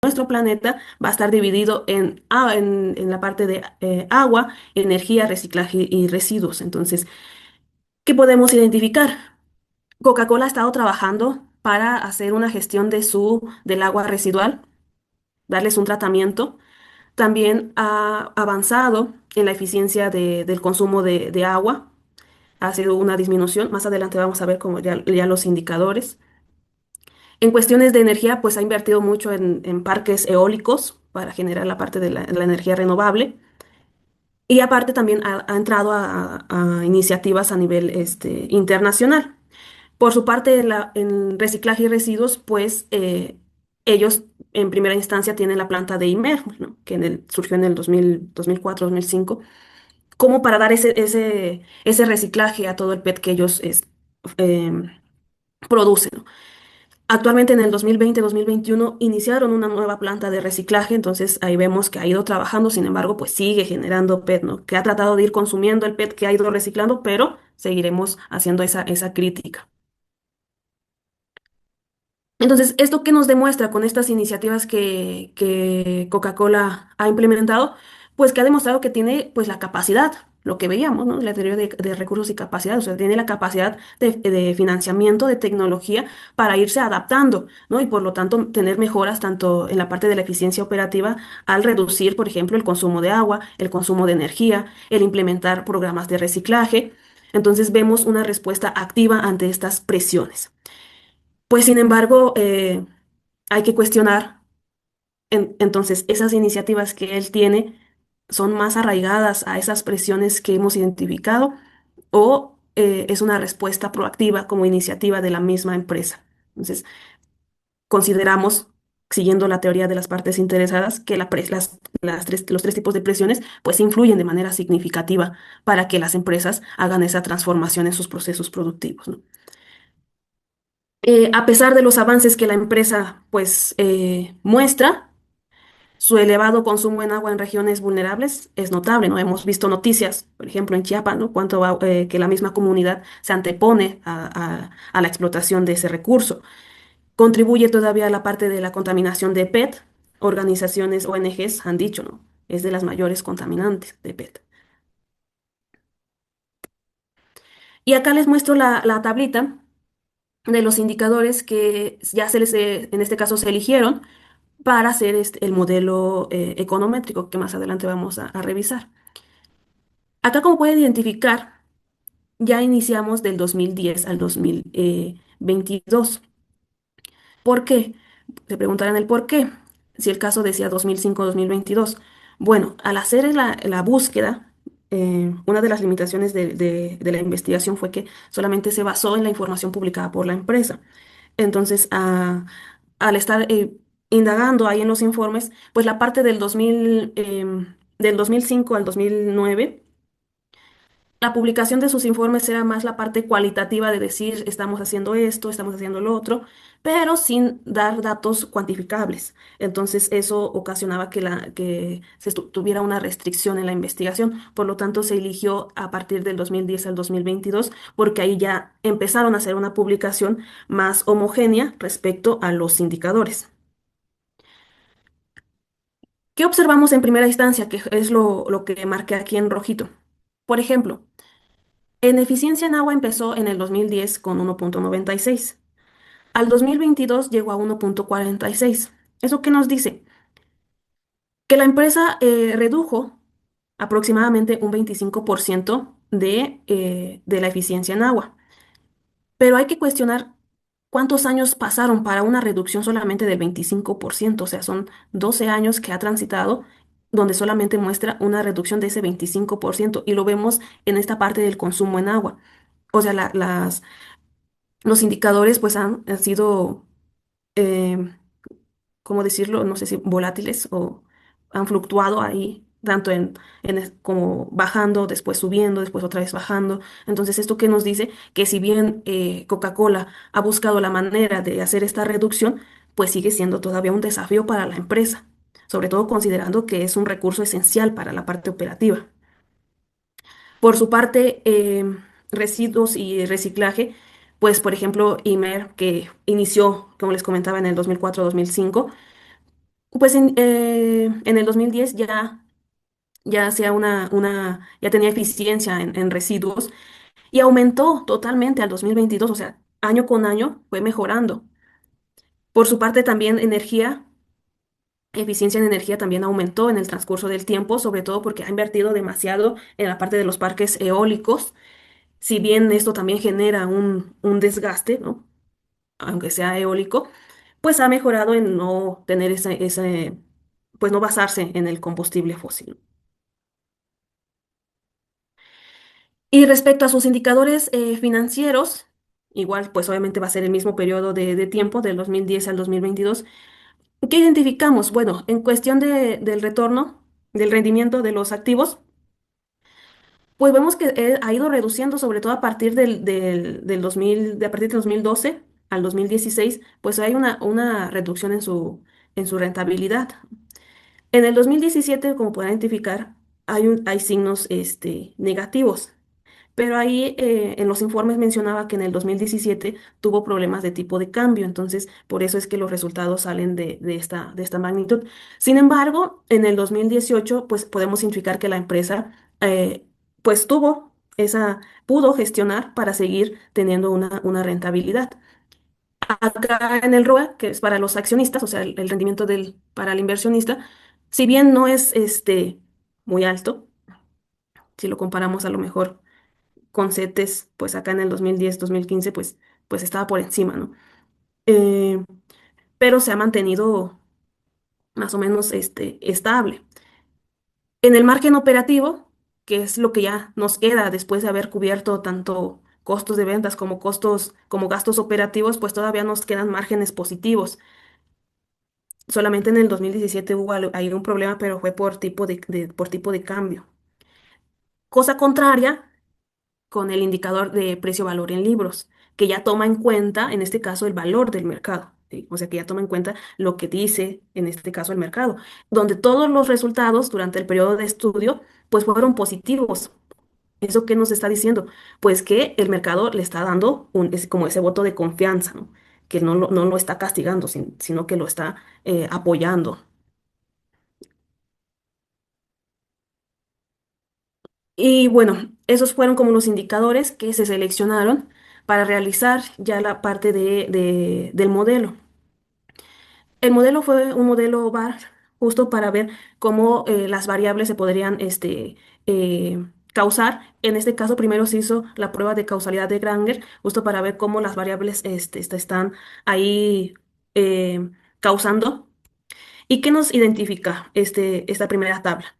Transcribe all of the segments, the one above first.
nuestro planeta va a estar dividido en la parte de agua, energía, reciclaje y residuos. Entonces, ¿qué podemos identificar? Coca-Cola ha estado trabajando para hacer una gestión del agua residual, darles un tratamiento. También ha avanzado en la eficiencia del consumo de agua. Ha sido una disminución. Más adelante vamos a ver como ya los indicadores. En cuestiones de energía, pues ha invertido mucho en parques eólicos para generar la parte de la energía renovable. Y aparte también ha entrado a iniciativas a nivel internacional. Por su parte, en reciclaje y residuos, pues ellos en primera instancia tienen la planta de Imer, ¿no? Que surgió en el 2004, 2005, como para dar ese reciclaje a todo el PET que ellos em, producen, ¿no? Actualmente en el 2020-2021 iniciaron una nueva planta de reciclaje, entonces ahí vemos que ha ido trabajando, sin embargo, pues sigue generando PET, ¿no? Que ha tratado de ir consumiendo el PET que ha ido reciclando, pero seguiremos haciendo esa crítica. Entonces, ¿esto qué nos demuestra con estas iniciativas que Coca-Cola ha implementado? Pues que ha demostrado que tiene pues la capacidad, lo que veíamos, ¿no? La teoría de recursos y capacidad, o sea, tiene la capacidad de financiamiento, de tecnología para irse adaptando, ¿no? Y por lo tanto tener mejoras tanto en la parte de la eficiencia operativa al reducir, por ejemplo, el consumo de agua, el consumo de energía, el implementar programas de reciclaje. Entonces vemos una respuesta activa ante estas presiones. Pues sin embargo, hay que cuestionar, entonces, esas iniciativas que él tiene son más arraigadas a esas presiones que hemos identificado o es una respuesta proactiva como iniciativa de la misma empresa. Entonces, consideramos, siguiendo la teoría de las partes interesadas, que los tres tipos de presiones pues influyen de manera significativa para que las empresas hagan esa transformación en sus procesos productivos, ¿no? A pesar de los avances que la empresa pues muestra, su elevado consumo en agua en regiones vulnerables es notable, ¿no? Hemos visto noticias, por ejemplo, en Chiapas, ¿no? Que la misma comunidad se antepone a la explotación de ese recurso. Contribuye todavía a la parte de la contaminación de PET. Organizaciones ONGs han dicho, ¿no? Es de las mayores contaminantes de PET. Y acá les muestro la tablita de los indicadores que ya en este caso se eligieron para hacer el modelo econométrico que más adelante vamos a revisar. Acá, como pueden identificar, ya iniciamos del 2010 al 2022. ¿Por qué? Se preguntarán el por qué, si el caso decía 2005-2022. Bueno, al hacer la búsqueda, una de las limitaciones de la investigación fue que solamente se basó en la información publicada por la empresa. Entonces, al estar indagando ahí en los informes, pues la parte del 2005 al 2009, la publicación de sus informes era más la parte cualitativa de decir, estamos haciendo esto, estamos haciendo lo otro, pero sin dar datos cuantificables. Entonces, eso ocasionaba que tuviera una restricción en la investigación. Por lo tanto, se eligió a partir del 2010 al 2022, porque ahí ya empezaron a hacer una publicación más homogénea respecto a los indicadores. ¿Qué observamos en primera instancia? Que es lo que marqué aquí en rojito. Por ejemplo, en eficiencia en agua empezó en el 2010 con 1,96. Al 2022 llegó a 1,46. ¿Eso qué nos dice? Que la empresa redujo aproximadamente un 25% de la eficiencia en agua. Pero hay que cuestionar cuántos años pasaron para una reducción solamente del 25%. O sea, son 12 años que ha transitado donde solamente muestra una reducción de ese 25% y lo vemos en esta parte del consumo en agua. O sea, los indicadores pues han sido, eh, ¿cómo decirlo? No sé si volátiles o han fluctuado ahí, tanto como bajando, después subiendo, después otra vez bajando. Entonces, ¿esto qué nos dice? Que si bien Coca-Cola ha buscado la manera de hacer esta reducción, pues sigue siendo todavía un desafío para la empresa, sobre todo considerando que es un recurso esencial para la parte operativa. Por su parte, residuos y reciclaje, pues por ejemplo, Imer, que inició, como les comentaba, en el 2004-2005, Pues en el 2010 ya hacía ya tenía eficiencia en residuos y aumentó totalmente al 2022, o sea, año con año fue mejorando. Por su parte también eficiencia en energía también aumentó en el transcurso del tiempo, sobre todo porque ha invertido demasiado en la parte de los parques eólicos. Si bien esto también genera un desgaste, ¿no? Aunque sea eólico, pues ha mejorado en no tener pues no basarse en el combustible fósil. Y respecto a sus indicadores financieros, igual pues obviamente va a ser el mismo periodo de tiempo, del 2010 al 2022. ¿Qué identificamos? Bueno, en cuestión del retorno, del rendimiento de los activos, pues vemos que ha ido reduciendo, sobre todo a partir del 2000, de a partir del 2012 al 2016, pues hay una reducción en su rentabilidad. En el 2017, como pueden identificar, hay signos negativos. Pero ahí en los informes mencionaba que en el 2017 tuvo problemas de tipo de cambio, entonces por eso es que los resultados salen de esta magnitud. Sin embargo, en el 2018 pues podemos identificar que la empresa eh, pues pudo gestionar para seguir teniendo una rentabilidad. Acá en el ROE, que es para los accionistas, o sea, el rendimiento para el inversionista, si bien no es muy alto, si lo comparamos a lo mejor con CETES, pues acá en el 2010, 2015, pues estaba por encima, ¿no? Eh, pero se ha mantenido más o menos estable. En el margen operativo, que es lo que ya nos queda después de haber cubierto tanto costos de ventas como como gastos operativos, pues todavía nos quedan márgenes positivos. Solamente en el 2017 hubo ahí un problema, pero fue por por tipo de cambio. Cosa contraria con el indicador de precio-valor en libros, que ya toma en cuenta, en este caso, el valor del mercado. ¿Sí? O sea, que ya toma en cuenta lo que dice, en este caso, el mercado, donde todos los resultados durante el periodo de estudio, pues fueron positivos. ¿Eso qué nos está diciendo? Pues que el mercado le está dando como ese voto de confianza, ¿no? Que no lo está castigando, sino que lo está apoyando. Y bueno, esos fueron como los indicadores que se seleccionaron para realizar ya la parte del modelo. El modelo fue un modelo VAR justo para ver cómo las variables se podrían causar. En este caso, primero se hizo la prueba de causalidad de Granger, justo para ver cómo las variables están ahí causando. ¿Y qué nos identifica esta primera tabla?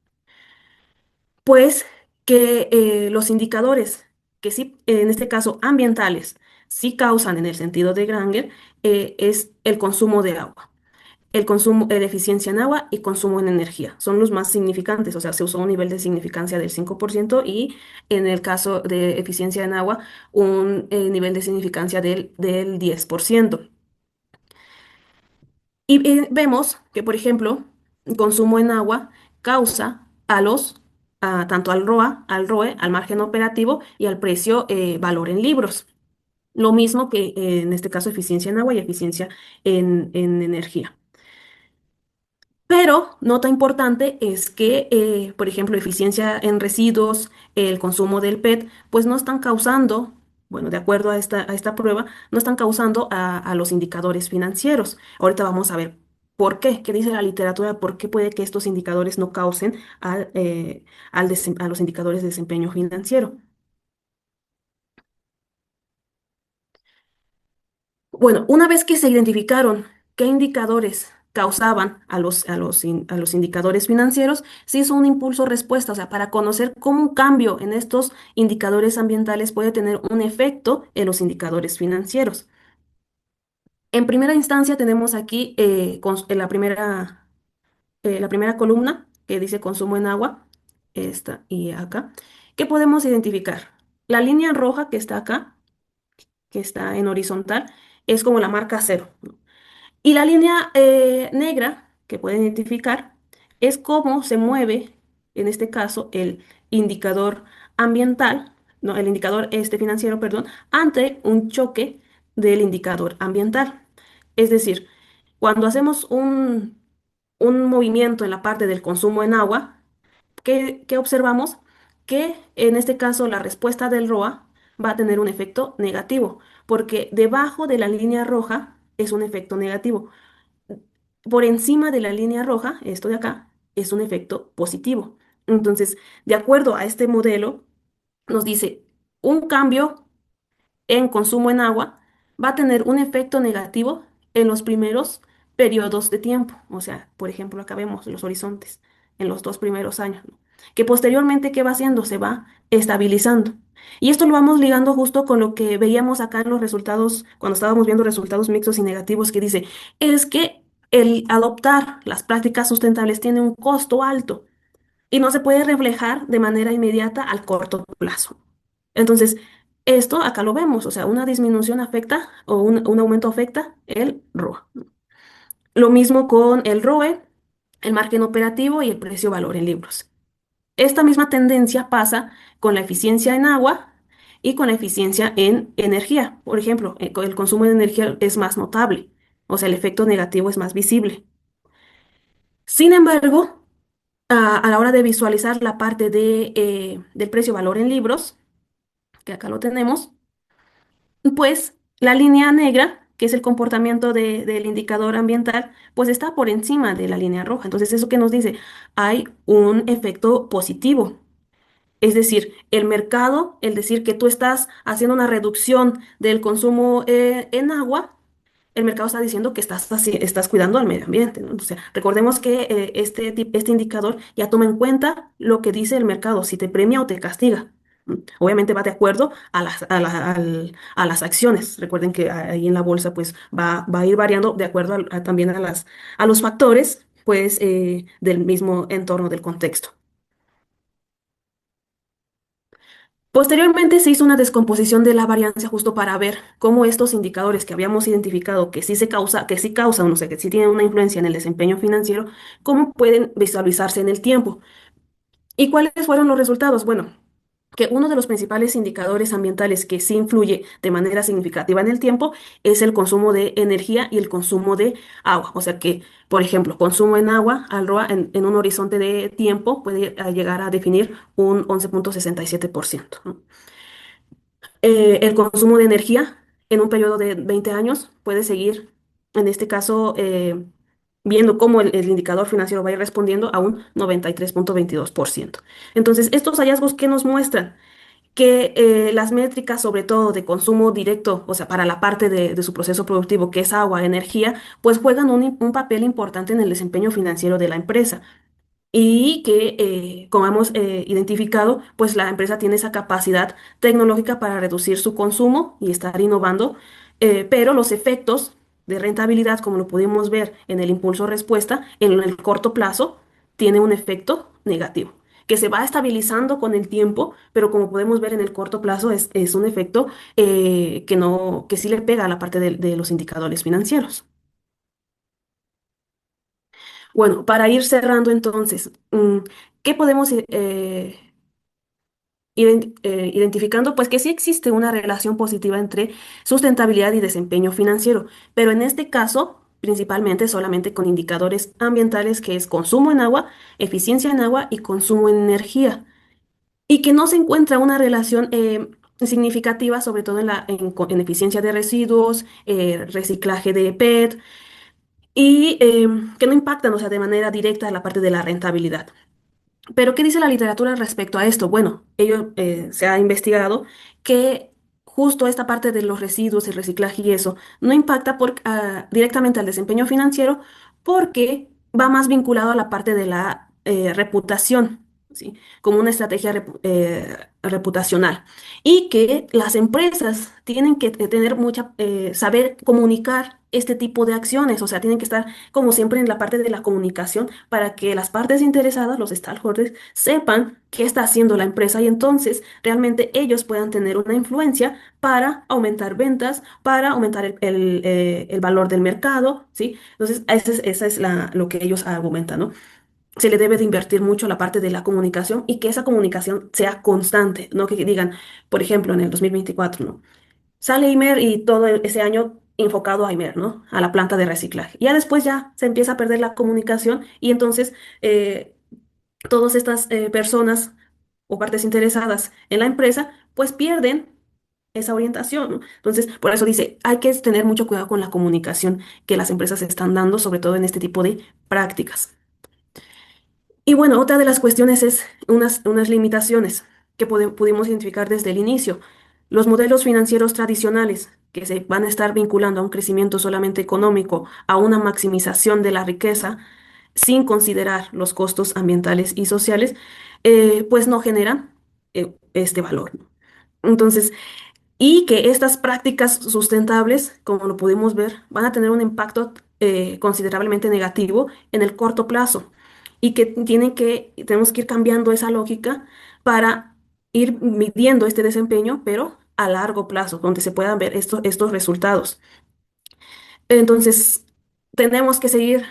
Pues que los indicadores que sí, en este caso ambientales, sí causan en el sentido de Granger, es el consumo de agua, el consumo de eficiencia en agua y consumo en energía. Son los más significantes, o sea, se usó un nivel de significancia del 5% y en el caso de eficiencia en agua, un nivel de significancia del 10%. Y vemos que, por ejemplo, el consumo en agua causa tanto al ROA, al ROE, al margen operativo y al precio valor en libros. Lo mismo que en este caso eficiencia en agua y eficiencia en energía. Pero nota importante es que, por ejemplo, eficiencia en residuos, el consumo del PET, pues no están causando, bueno, de acuerdo a a esta prueba, no están causando a los indicadores financieros. Ahorita vamos a ver por qué, qué dice la literatura, por qué puede que estos indicadores no causen a los indicadores de desempeño financiero. Bueno, una vez que se identificaron qué indicadores causaban a los indicadores financieros, se hizo un impulso respuesta, o sea, para conocer cómo un cambio en estos indicadores ambientales puede tener un efecto en los indicadores financieros. En primera instancia tenemos aquí en la primera columna que dice consumo en agua, esta y acá, ¿qué podemos identificar? La línea roja que está acá, que está en horizontal, es como la marca cero. Y la línea negra que pueden identificar es cómo se mueve, en este caso, el indicador ambiental, no, el indicador financiero, perdón, ante un choque del indicador ambiental. Es decir, cuando hacemos un movimiento en la parte del consumo en agua, ¿qué observamos? Que en este caso la respuesta del ROA va a tener un efecto negativo, porque debajo de la línea roja es un efecto negativo. Por encima de la línea roja, esto de acá, es un efecto positivo. Entonces, de acuerdo a este modelo, nos dice un cambio en consumo en agua va a tener un efecto negativo en los primeros periodos de tiempo. O sea, por ejemplo, acá vemos los horizontes en los 2 primeros años, ¿no? Que posteriormente, ¿qué va haciendo? Se va estabilizando. Y esto lo vamos ligando justo con lo que veíamos acá en los resultados, cuando estábamos viendo resultados mixtos y negativos, que dice, es que el adoptar las prácticas sustentables tiene un costo alto y no se puede reflejar de manera inmediata al corto plazo. Entonces, esto acá lo vemos, o sea, una disminución afecta o un aumento afecta el ROA. Lo mismo con el ROE, el margen operativo y el precio-valor en libros. Esta misma tendencia pasa con la eficiencia en agua y con la eficiencia en energía. Por ejemplo, el consumo de energía es más notable, o sea, el efecto negativo es más visible. Sin embargo, a la hora de visualizar la parte del precio-valor en libros, que acá lo tenemos, pues la línea negra, que es el comportamiento del indicador ambiental, pues está por encima de la línea roja. Entonces, ¿eso qué nos dice? Hay un efecto positivo. Es decir, el mercado, el decir que tú estás haciendo una reducción del consumo en agua, el mercado está diciendo que estás cuidando al medio ambiente, ¿no? Entonces, recordemos que este indicador ya toma en cuenta lo que dice el mercado, si te premia o te castiga. Obviamente va de acuerdo a las acciones. Recuerden que ahí en la bolsa pues va a ir variando de acuerdo también a los factores pues del mismo entorno del contexto. Posteriormente se hizo una descomposición de la varianza justo para ver cómo estos indicadores que habíamos identificado que sí causan, no sé, que sí tienen una influencia en el desempeño financiero, cómo pueden visualizarse en el tiempo. ¿Y cuáles fueron los resultados? Bueno, que uno de los principales indicadores ambientales que sí influye de manera significativa en el tiempo es el consumo de energía y el consumo de agua. O sea que, por ejemplo, consumo en agua, al ROA en un horizonte de tiempo puede llegar a definir un 11,67%, ¿no? El consumo de energía en un periodo de 20 años puede seguir, en este caso, viendo cómo el indicador financiero va a ir respondiendo a un 93,22%. Entonces, estos hallazgos que nos muestran que las métricas, sobre todo de consumo directo, o sea, para la parte de su proceso productivo, que es agua, energía, pues juegan un papel importante en el desempeño financiero de la empresa y que, como hemos identificado, pues la empresa tiene esa capacidad tecnológica para reducir su consumo y estar innovando, pero los efectos de rentabilidad, como lo pudimos ver en el impulso respuesta, en el corto plazo, tiene un efecto negativo, que se va estabilizando con el tiempo, pero como podemos ver en el corto plazo es un efecto que no, que sí le pega a la parte de los indicadores financieros. Bueno, para ir cerrando entonces, ¿qué podemos identificando? Pues que sí existe una relación positiva entre sustentabilidad y desempeño financiero, pero en este caso, principalmente solamente con indicadores ambientales que es consumo en agua, eficiencia en agua y consumo en energía, y que no se encuentra una relación significativa, sobre todo en eficiencia de residuos, reciclaje de PET, y que no impactan, o sea, de manera directa la parte de la rentabilidad. Pero, ¿qué dice la literatura respecto a esto? Bueno, se ha investigado que justo esta parte de los residuos, el reciclaje y eso, no impacta directamente al desempeño financiero porque va más vinculado a la parte de la reputación, ¿sí? Como una estrategia reputacional. Y que las empresas tienen que tener saber comunicar este tipo de acciones, o sea, tienen que estar como siempre en la parte de la comunicación para que las partes interesadas, los stakeholders, sepan qué está haciendo la empresa y entonces realmente ellos puedan tener una influencia para aumentar ventas, para aumentar el valor del mercado, ¿sí? Entonces, esa es lo que ellos argumentan, ¿no? Se le debe de invertir mucho la parte de la comunicación y que esa comunicación sea constante, no que digan, por ejemplo, en el 2024, ¿no? Sale Imer y todo ese año enfocado a Imer, ¿no? A la planta de reciclaje. Ya después ya se empieza a perder la comunicación y entonces eh, todas estas personas o partes interesadas en la empresa, pues pierden esa orientación, ¿no? Entonces, por eso dice, hay que tener mucho cuidado con la comunicación que las empresas están dando, sobre todo en este tipo de prácticas. Y bueno, otra de las cuestiones es unas limitaciones que pudimos identificar desde el inicio. Los modelos financieros tradicionales, que se van a estar vinculando a un crecimiento solamente económico, a una maximización de la riqueza, sin considerar los costos ambientales y sociales, pues no generan este valor, ¿no? Entonces, y que estas prácticas sustentables, como lo pudimos ver, van a tener un impacto considerablemente negativo en el corto plazo y que tenemos que ir cambiando esa lógica para ir midiendo este desempeño, pero a largo plazo, donde se puedan ver estos resultados. Entonces, tenemos que seguir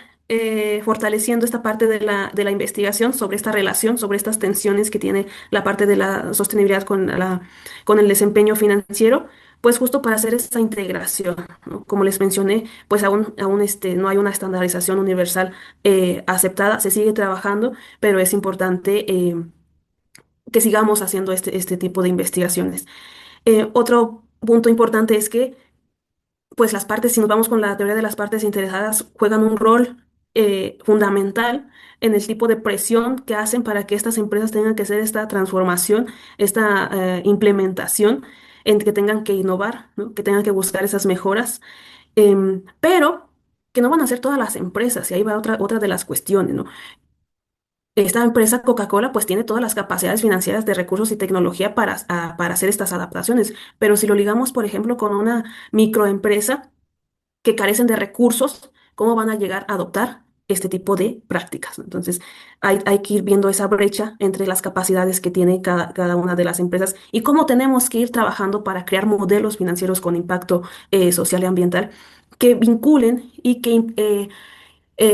fortaleciendo esta parte de la investigación sobre esta relación, sobre estas tensiones que tiene la parte de la sostenibilidad con el desempeño financiero, pues justo para hacer esta integración, ¿no? Como les mencioné, pues aún no hay una estandarización universal aceptada, se sigue trabajando, pero es importante que sigamos haciendo este tipo de investigaciones. Otro punto importante es que pues las partes, si nos vamos con la teoría de las partes interesadas, juegan un rol fundamental en el tipo de presión que hacen para que estas empresas tengan que hacer esta transformación, esta implementación, en que tengan que innovar, ¿no? Que tengan que buscar esas mejoras, pero que no van a ser todas las empresas, y ahí va otra de las cuestiones, ¿no? Esta empresa Coca-Cola pues tiene todas las capacidades financieras de recursos y tecnología para hacer estas adaptaciones, pero si lo ligamos, por ejemplo, con una microempresa, que carecen de recursos, ¿cómo van a llegar a adoptar este tipo de prácticas? ¿No? Entonces, hay que ir viendo esa brecha entre las capacidades que tiene cada una de las empresas y cómo tenemos que ir trabajando para crear modelos financieros con impacto social y ambiental que vinculen y que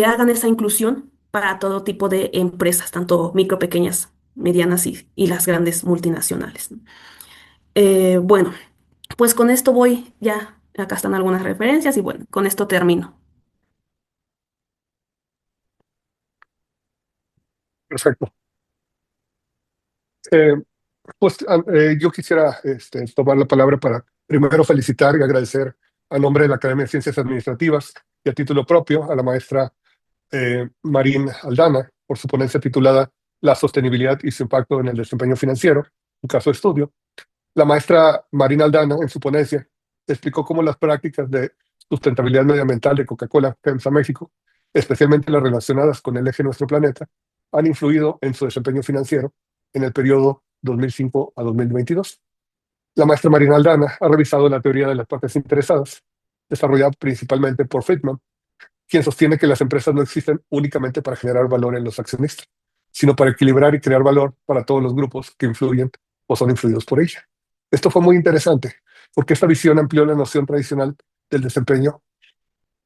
hagan esa inclusión para todo tipo de empresas, tanto micro, pequeñas, medianas y las grandes multinacionales, ¿no? Bueno, pues con esto voy ya, acá están algunas referencias y bueno, con esto termino. Perfecto. Eh, yo quisiera tomar la palabra para primero felicitar y agradecer a nombre de la Academia de Ciencias Administrativas y a título propio a la maestra Marín Aldana por su ponencia titulada La sostenibilidad y su impacto en el desempeño financiero, un caso de estudio. La maestra Marín Aldana, en su ponencia, explicó cómo las prácticas de sustentabilidad medioambiental de Coca-Cola FEMSA México, especialmente las relacionadas con el eje de nuestro planeta, han influido en su desempeño financiero en el periodo 2005 a 2022. La maestra Marín Aldana ha revisado la teoría de las partes interesadas, desarrollada principalmente por Friedman, quien sostiene que las empresas no existen únicamente para generar valor en los accionistas, sino para equilibrar y crear valor para todos los grupos que influyen o son influidos por ella. Esto fue muy interesante, porque esta visión amplió la noción tradicional del desempeño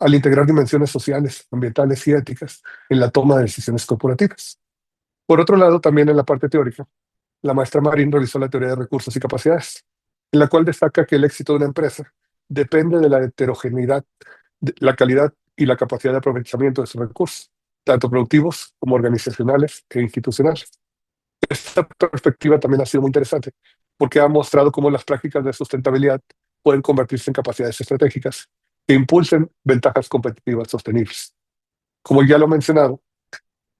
al integrar dimensiones sociales, ambientales y éticas en la toma de decisiones corporativas. Por otro lado, también en la parte teórica, la maestra Marín revisó la teoría de recursos y capacidades, en la cual destaca que el éxito de una empresa depende de la heterogeneidad, de la calidad y la capacidad de aprovechamiento de sus recursos, tanto productivos como organizacionales e institucionales. Esta perspectiva también ha sido muy interesante porque ha mostrado cómo las prácticas de sustentabilidad pueden convertirse en capacidades estratégicas que impulsen ventajas competitivas sostenibles. Como ya lo he mencionado,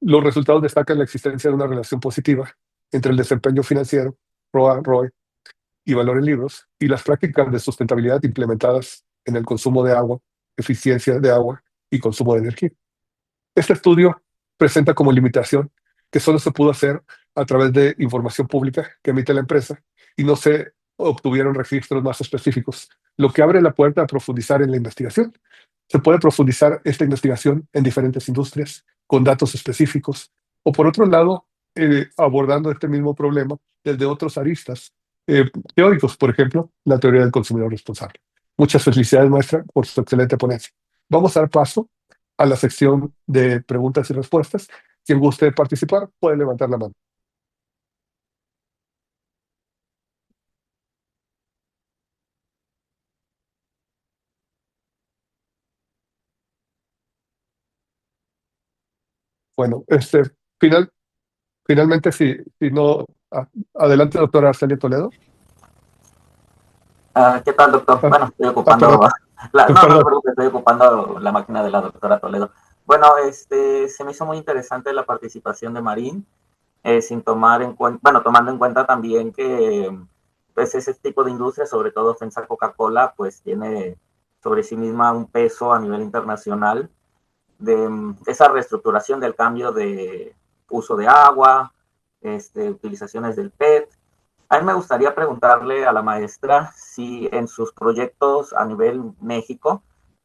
los resultados destacan la existencia de una relación positiva entre el desempeño financiero, ROA, ROE y valor en libros, y las prácticas de sustentabilidad implementadas en el consumo de agua, eficiencia de agua y consumo de energía. Este estudio presenta como limitación que solo se pudo hacer a través de información pública que emite la empresa y no se obtuvieron registros más específicos, lo que abre la puerta a profundizar en la investigación. Se puede profundizar esta investigación en diferentes industrias con datos específicos o por otro lado, abordando este mismo problema desde otros aristas eh, teóricos, por ejemplo, la teoría del consumidor responsable. Muchas felicidades, maestra, por su excelente ponencia. Vamos a dar paso a la sección de preguntas y respuestas. Quien guste participar puede levantar la mano. Bueno, finalmente, si no, adelante, doctora Arcelia Toledo. ¿Qué tal, doctor? Ah, Bueno, estoy ocupando perdón, no, no se perdón. preocupe, estoy ocupando la máquina de la doctora Toledo. Bueno, se me hizo muy interesante la participación de Marín, sin tomar en cuenta, bueno, tomando en cuenta también que pues ese tipo de industria, sobre todo FEMSA Coca-Cola, pues tiene sobre sí misma un peso a nivel internacional de esa reestructuración del cambio de uso de agua, utilizaciones del PET. A mí me gustaría preguntarle a la maestra si en sus proyectos a nivel México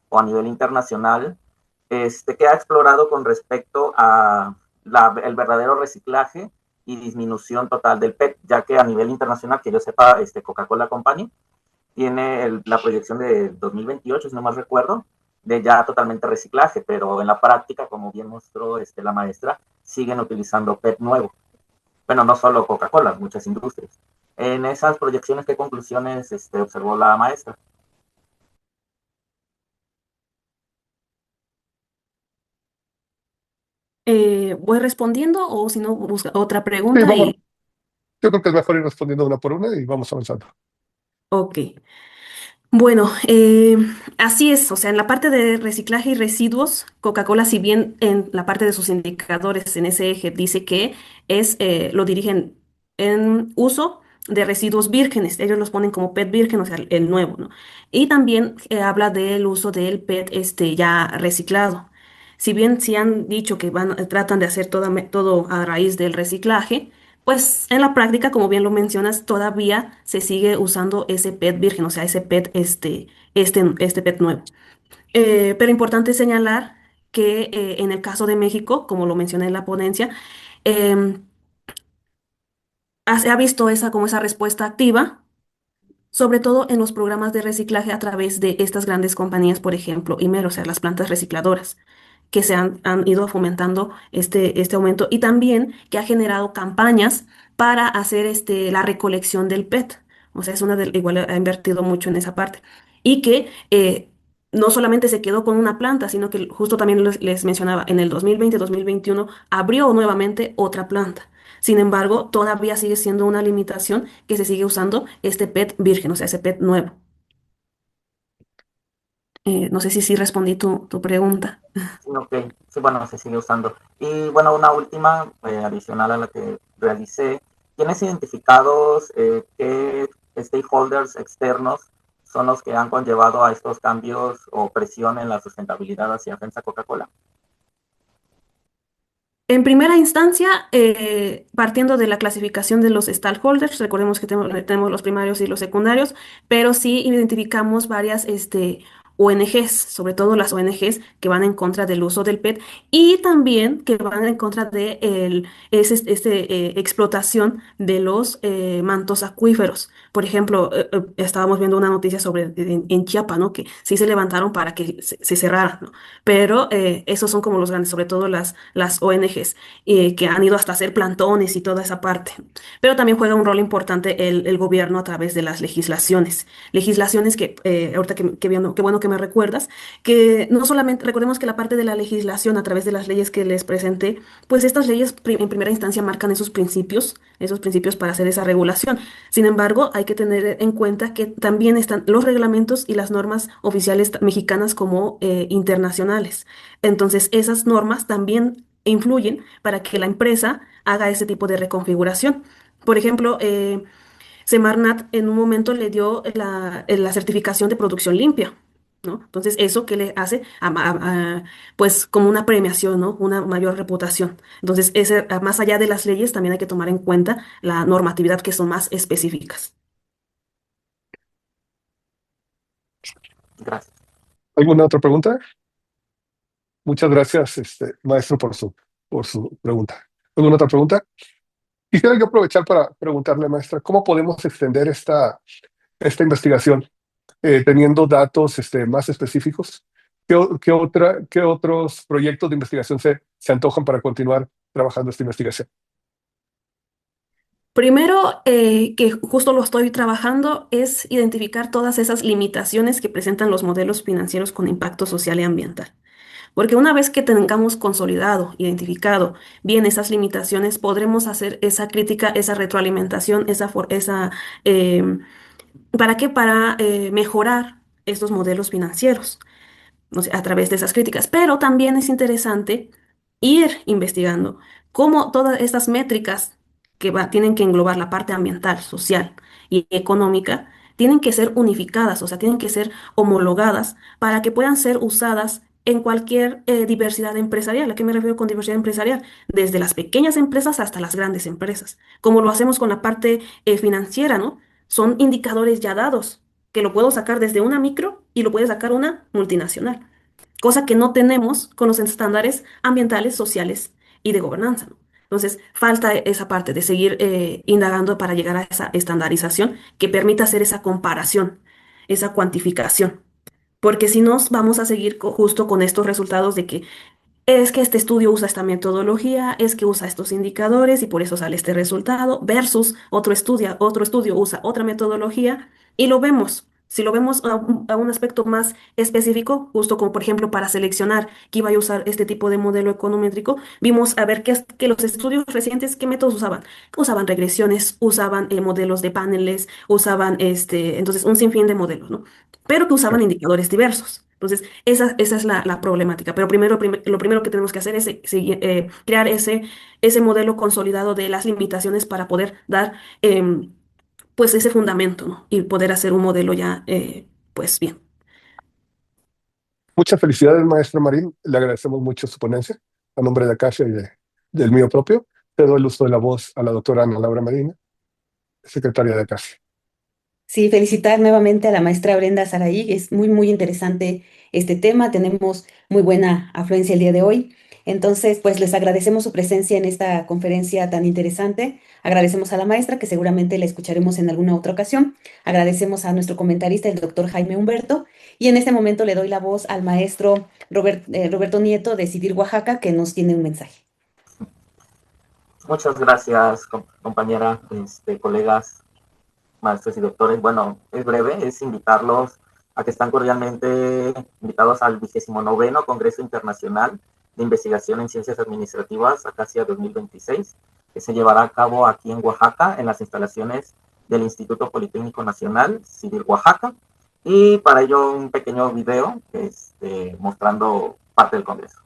o a nivel internacional, ¿qué ha explorado con respecto a el verdadero reciclaje y disminución total del PET? Ya que a nivel internacional, que yo sepa, Coca-Cola Company tiene la proyección de 2028, si no mal recuerdo, de ya totalmente reciclaje, pero en la práctica, como bien mostró la maestra, siguen utilizando PET nuevo. Bueno, no solo Coca-Cola, muchas industrias. En esas proyecciones, ¿qué conclusiones observó la maestra? ¿Voy respondiendo o si no, busca otra Sí, pregunta vamos, y... yo creo que es mejor ir respondiendo una por una y vamos avanzando. Ok. Bueno, así es, o sea, en la parte de reciclaje y residuos, Coca-Cola, si bien en la parte de sus indicadores en ese eje dice que lo dirigen en uso de residuos vírgenes, ellos los ponen como PET virgen, o sea, el nuevo, ¿no? Y también habla del uso del PET ya reciclado. Si bien sí han dicho que tratan de hacer todo a raíz del reciclaje, pues en la práctica, como bien lo mencionas, todavía se sigue usando ese PET virgen, o sea, ese PET, este PET nuevo. Pero importante señalar que en el caso de México, como lo mencioné en la ponencia, em, se ha visto como esa respuesta activa, sobre todo en los programas de reciclaje a través de estas grandes compañías, por ejemplo, Imer, o sea, las plantas recicladoras que han ido fomentando este aumento y también que ha generado campañas para hacer la recolección del PET. O sea, igual ha invertido mucho en esa parte. Y que no solamente se quedó con una planta, sino que justo también les mencionaba, en el 2020-2021 abrió nuevamente otra planta. Sin embargo, todavía sigue siendo una limitación que se sigue usando este PET virgen, o sea, ese PET nuevo. No sé si sí respondí tu pregunta. Sí, ok, sí, bueno, se sigue usando. Y bueno, una última, adicional a la que realicé, ¿tienes identificados qué stakeholders externos son los que han conllevado a estos cambios o presión en la sustentabilidad hacia FEMSA Coca-Cola? En primera instancia, partiendo de la clasificación de los stakeholders, recordemos que tenemos los primarios y los secundarios, pero sí identificamos varias ONGs, sobre todo las ONGs que van en contra del uso del PET y también que van en contra de explotación de los mantos acuíferos. Por ejemplo, estábamos viendo una noticia sobre en Chiapas, ¿no? Que sí se levantaron para que se cerraran, ¿no? Pero esos son como los grandes, sobre todo las ONGs, que han ido hasta hacer plantones y toda esa parte. Pero también juega un rol importante el gobierno a través de las legislaciones. Legislaciones que, ahorita qué bueno que me recuerdas, que no solamente, recordemos que la parte de la legislación a través de las leyes que les presenté, pues estas leyes en primera instancia marcan esos principios para hacer esa regulación. Sin embargo, hay que tener en cuenta que también están los reglamentos y las normas oficiales mexicanas como internacionales. Entonces, esas normas también influyen para que la empresa haga ese tipo de reconfiguración. Por ejemplo, Semarnat en un momento le dio la certificación de producción limpia, ¿no? Entonces, eso que le hace pues como una premiación, ¿no? Una mayor reputación. Entonces, más allá de las leyes, también hay que tomar en cuenta la normatividad que son más específicas. Gracias. ¿Alguna otra pregunta? Muchas gracias, maestro, por su pregunta. ¿Alguna otra pregunta? Quisiera yo aprovechar para preguntarle, maestra, ¿cómo podemos extender esta investigación teniendo datos más específicos? ¿Qué otros proyectos de investigación se antojan para continuar trabajando esta investigación? Primero, que justo lo estoy trabajando, es identificar todas esas limitaciones que presentan los modelos financieros con impacto social y ambiental. Porque una vez que tengamos consolidado, identificado bien esas limitaciones, podremos hacer esa crítica, esa retroalimentación, eh, ¿para qué? Para mejorar estos modelos financieros, o sea, a través de esas críticas. Pero también es interesante ir investigando cómo todas estas métricas tienen que englobar la parte ambiental, social y económica, tienen que ser unificadas, o sea, tienen que ser homologadas para que puedan ser usadas en cualquier diversidad empresarial. ¿A qué me refiero con diversidad empresarial? Desde las pequeñas empresas hasta las grandes empresas, como lo hacemos con la parte financiera, ¿no? Son indicadores ya dados, que lo puedo sacar desde una micro y lo puede sacar una multinacional, cosa que no tenemos con los estándares ambientales, sociales y de gobernanza, ¿no? Entonces, falta esa parte de seguir indagando para llegar a esa estandarización que permita hacer esa comparación, esa cuantificación. Porque si nos vamos a seguir justo con estos resultados de que es que este estudio usa esta metodología, es que usa estos indicadores y por eso sale este resultado, versus otro estudio usa otra metodología y lo vemos. Si lo vemos a un aspecto más específico, justo como por ejemplo para seleccionar que iba a usar este tipo de modelo econométrico, vimos a ver que los estudios recientes, ¿qué métodos usaban? Usaban regresiones, usaban modelos de paneles, usaban entonces un sinfín de modelos, ¿no? Pero que usaban indicadores diversos. Entonces, esa es la problemática. Pero lo primero que tenemos que hacer es crear ese modelo consolidado de las limitaciones para poder dar pues ese fundamento, ¿no? Y poder hacer un modelo ya pues bien. Muchas felicidades, maestro Marín. Le agradecemos mucho su ponencia. A nombre de Acacia y del mío propio, te doy el uso de la voz a la doctora Ana Laura Medina, secretaria de Acacia. Sí, felicitar nuevamente a la maestra Brenda Saraí. Es muy, muy interesante este tema. Tenemos muy buena afluencia el día de hoy. Entonces, pues les agradecemos su presencia en esta conferencia tan interesante. Agradecemos a la maestra, que seguramente la escucharemos en alguna otra ocasión. Agradecemos a nuestro comentarista, el doctor Jaime Humberto. Y en este momento le doy la voz al maestro Roberto Nieto de CIDIR Oaxaca, que nos tiene un mensaje. Muchas gracias, compañera, colegas, maestros y doctores. Bueno, es breve, es invitarlos a que están cordialmente invitados al 29º Congreso Internacional de Investigación en Ciencias Administrativas, Acacia 2026, que se llevará a cabo aquí en Oaxaca, en las instalaciones del Instituto Politécnico Nacional, CIDIR Oaxaca, y para ello un pequeño video mostrando parte del Congreso.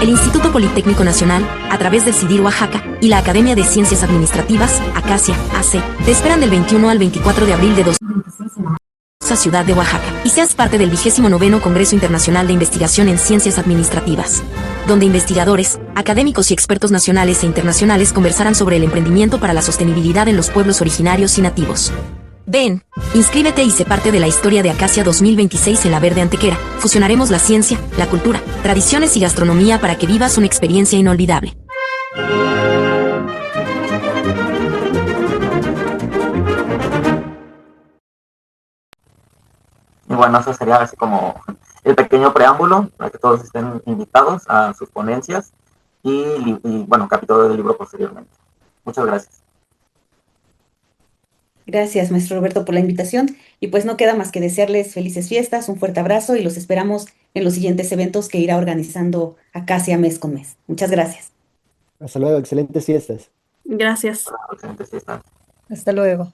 El Instituto Politécnico Nacional, a través del CIDIR Oaxaca y la Academia de Ciencias Administrativas, Acacia, AC, te esperan del 21 al 24 de abril de 2026 en la hermosa ciudad de Oaxaca, y seas parte del 29º Congreso Internacional de Investigación en Ciencias Administrativas, donde investigadores, académicos y expertos nacionales e internacionales conversarán sobre el emprendimiento para la sostenibilidad en los pueblos originarios y nativos. Ven, inscríbete y sé parte de la historia de Acacia 2026 en la Verde Antequera. Fusionaremos la ciencia, la cultura, tradiciones y gastronomía para que vivas una experiencia inolvidable. Y bueno, eso sería así como el pequeño preámbulo para que todos estén invitados a sus ponencias y bueno, capítulo del libro posteriormente. Muchas gracias. Gracias, maestro Roberto, por la invitación. Y pues no queda más que desearles felices fiestas, un fuerte abrazo y los esperamos en los siguientes eventos que irá organizando Acacia mes con mes. Muchas gracias. Hasta luego, excelentes fiestas. Gracias. Excelentes fiestas. Hasta luego.